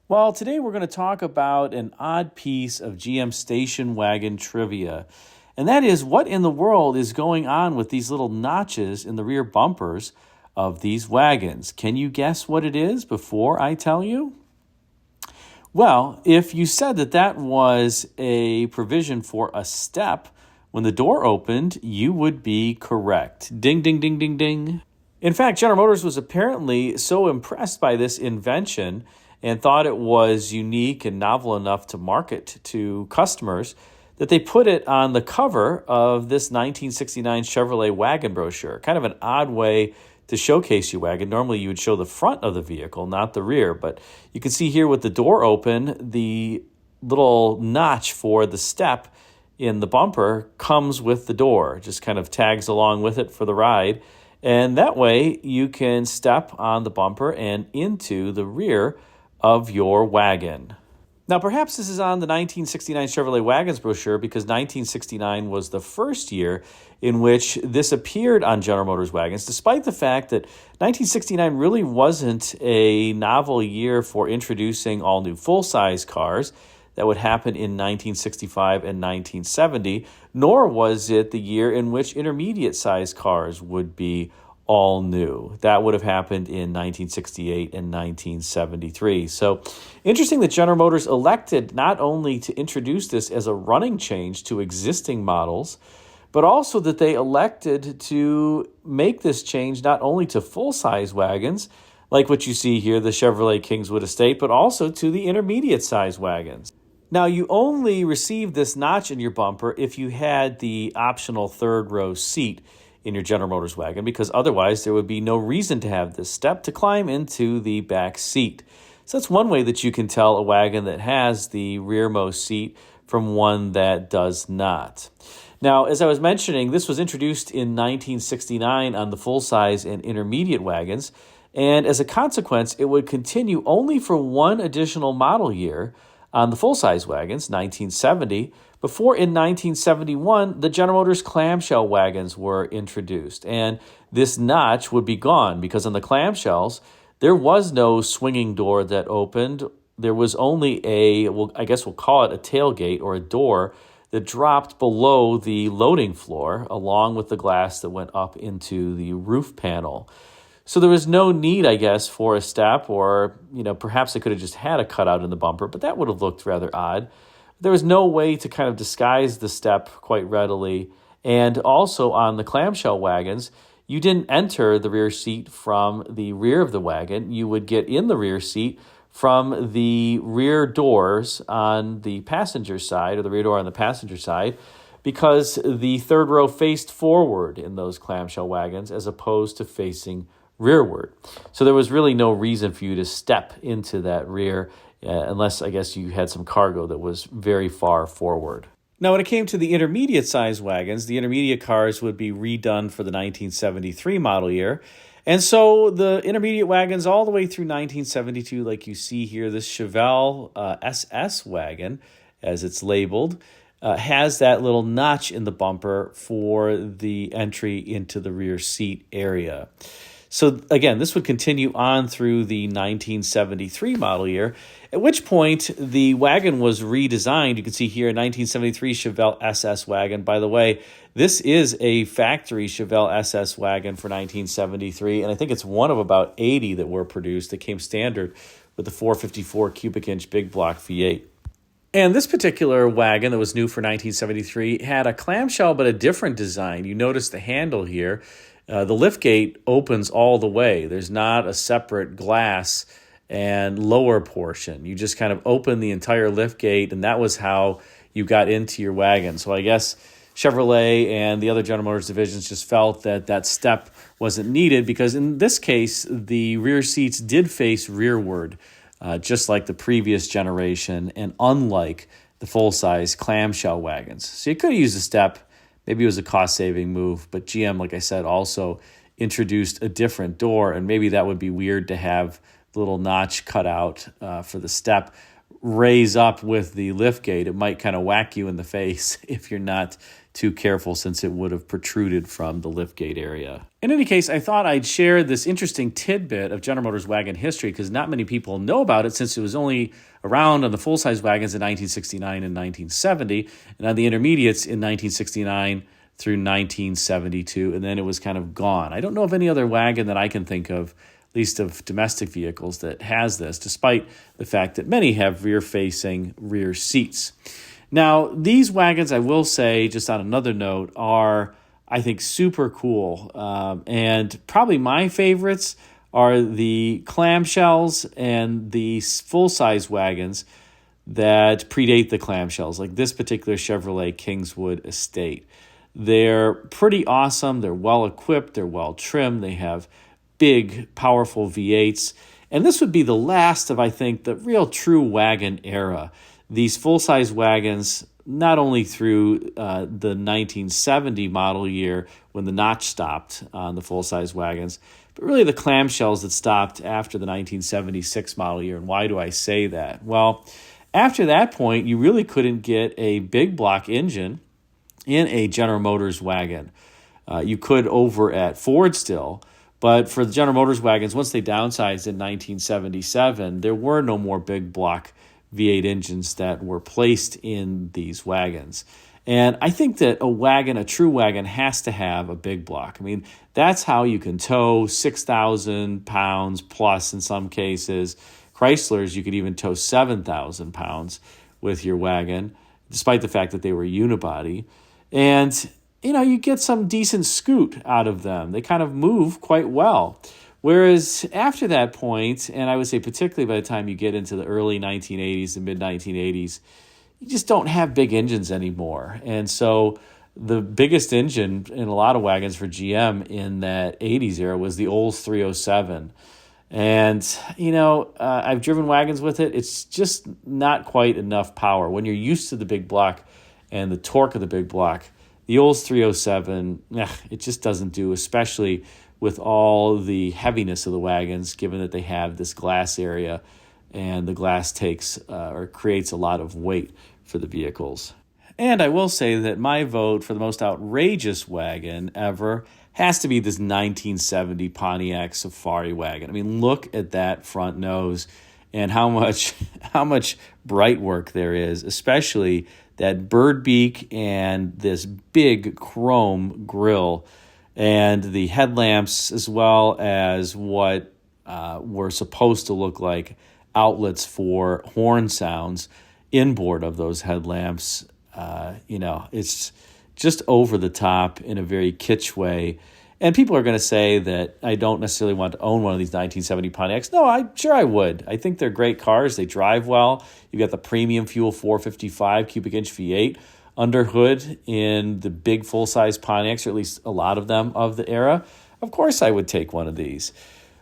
Well, today we're going to talk about an odd piece of GM station wagon trivia. And that is, what in the world is going on with these little notches in the rear bumpers of these wagons? Can you guess what it is before I tell you? Well, if you said that that was a provision for a step when the door opened, you would be correct. Ding, ding, ding, ding, ding. In fact, General Motors was apparently so impressed by this invention and thought it was unique and novel enough to market to customers that they put it on the cover of this 1969 Chevrolet Wagon brochure. Kind of an odd way to showcase your wagon. Normally you would show the front of the vehicle, not the rear, but you can see here with the door open, the little notch for the step in the bumper comes with the door, just kind of tags along with it for the ride. And that way you can step on the bumper and into the rear of your wagon. Now, perhaps this is on the 1969 Chevrolet Wagons brochure because 1969 was the first year in which this appeared on General Motors wagons, despite the fact that 1969 really wasn't a novel year for introducing all new full-size cars. That would happen in 1965 and 1970, nor was it the year in which intermediate-sized cars would be all new. That would have happened in 1968 and 1973. So interesting that General Motors elected not only to introduce this as a running change to existing models, but also that they elected to make this change not only to full-size wagons, like what you see here, the Chevrolet Kingswood Estate, but also to the intermediate-size wagons. Now, you only received this notch in your bumper if you had the optional third row seat in your General Motors wagon, because otherwise there would be no reason to have this step to climb into the back seat. So that's one way that you can tell a wagon that has the rearmost seat from one that does not. Now, as I was mentioning, this was introduced in 1969 on the full-size and intermediate wagons, and as a consequence, it would continue only for one additional model year on the full-size wagons, 1970, before in 1971, the General Motors clamshell wagons were introduced. And this notch would be gone because on the clamshells, there was no swinging door that opened. There was only I guess we'll call it a tailgate or a door that dropped below the loading floor along with the glass that went up into the roof panel. So there was no need, I guess, for a step, or, perhaps they could have just had a cutout in the bumper, but that would have looked rather odd. There was no way to kind of disguise the step quite readily. And also on the clamshell wagons, you didn't enter the rear seat from the rear of the wagon. You would get in the rear seat from the rear doors on the passenger side, or the rear door on the passenger side, because the third row faced forward in those clamshell wagons as opposed to facing rearward. So there was really no reason for you to step into that rear unless, I guess, you had some cargo that was very far forward. Now, when it came to the intermediate size wagons, the intermediate cars would be redone for the 1973 model year. And so the intermediate wagons all the way through 1972, like you see here, this Chevelle SS wagon, as it's labeled, has that little notch in the bumper for the entry into the rear seat area. So again, this would continue on through the 1973 model year, at which point the wagon was redesigned. You can see here a 1973 Chevelle SS wagon. By the way, this is a factory Chevelle SS wagon for 1973, and I think it's one of about 80 that were produced that came standard with the 454 cubic inch big block V8. And this particular wagon that was new for 1973 had a clamshell but a different design. You notice the handle here. The liftgate opens all the way. There's not a separate glass and lower portion. You just kind of open the entire liftgate, and that was how you got into your wagon. So I guess Chevrolet and the other General Motors divisions just felt that that step wasn't needed because in this case, the rear seats did face rearward, just like the previous generation and unlike the full-size clamshell wagons. So you could have used a step. Maybe it was a cost-saving move, but GM, like I said, also introduced a different door, and maybe that would be weird to have the little notch cut out for the step raise up with the liftgate. It might kind of whack you in the face if you're not too careful since it would have protruded from the liftgate area. In any case, I thought I'd share this interesting tidbit of General Motors wagon history because not many people know about it since it was only around on the full-size wagons in 1969 and 1970, and on the intermediates in 1969 through 1972, and then it was kind of gone. I don't know of any other wagon that I can think of, at least of domestic vehicles, that has this, despite the fact that many have rear-facing rear seats. Now, these wagons, I will say, just on another note, are, I think, super cool. And probably my favorites are the clamshells and the full-size wagons that predate the clamshells, like this particular Chevrolet Kingswood Estate. They're pretty awesome. They're well-equipped. They're well-trimmed. They have big, powerful V8s. And this would be the last of, I think, the real true wagon era. These full-size wagons, not only through the 1970 model year when the notch stopped on the full-size wagons, but really the clamshells that stopped after the 1976 model year. And why do I say that? Well, after that point, you really couldn't get a big block engine in a General Motors wagon. You could over at Ford still, but for the General Motors wagons, once they downsized in 1977, there were no more big block V8 engines that were placed in these wagons. And I think that a true wagon, has to have a big block. I mean, that's how you can tow 6,000 pounds plus in some cases. Chryslers, you could even tow 7,000 pounds with your wagon, despite the fact that they were unibody. And, you get some decent scoot out of them. They kind of move quite well. Whereas after that point, and I would say particularly by the time you get into the early 1980s and mid-1980s, you just don't have big engines anymore. And so the biggest engine in a lot of wagons for GM in that 80s era was the Olds 307. And, I've driven wagons with it. It's just not quite enough power. When you're used to the big block and the torque of the big block, the Olds 307, it just doesn't do, especially with all the heaviness of the wagons, given that they have this glass area and the glass takes or creates a lot of weight for the vehicles. And I will say that my vote for the most outrageous wagon ever has to be this 1970 Pontiac Safari wagon. I mean, look at that front nose and how much bright work there is, especially that bird beak and this big chrome grille and the headlamps, as well as what were supposed to look like outlets for horn sounds inboard of those headlamps. It's just over the top in a very kitsch way. And people are going to say that I don't necessarily want to own one of these 1970 Pontiacs. No, I would. I think they're great cars. They drive well. You've got the premium fuel 455 cubic inch V8 under hood in the big full-size Pontiacs, or at least a lot of them of the era. Of course I would take one of these.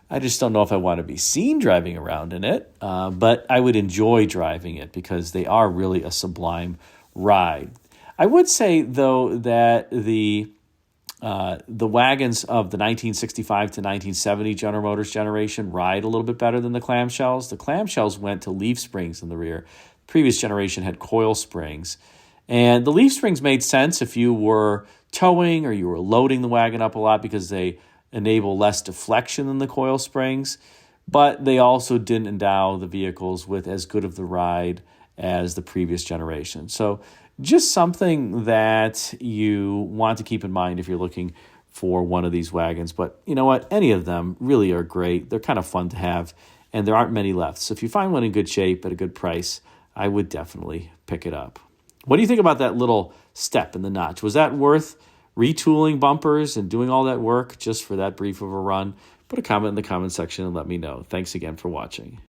I just don't know if I want to be seen driving around in it, but I would enjoy driving it because they are really a sublime ride. I would say, though, that the wagons of the 1965 to 1970 General Motors generation ride a little bit better than the clamshells. The clamshells went to leaf springs in the rear. The previous generation had coil springs. And the leaf springs made sense if you were towing or you were loading the wagon up a lot because they enable less deflection than the coil springs, but they also didn't endow the vehicles with as good of the ride as the previous generation. So just something that you want to keep in mind if you're looking for one of these wagons. But you know what? Any of them really are great. They're kind of fun to have, and there aren't many left. So if you find one in good shape at a good price, I would definitely pick it up. What do you think about that little step in the notch? Was that worth retooling bumpers and doing all that work just for that brief of a run? Put a comment in the comment section and let me know. Thanks again for watching.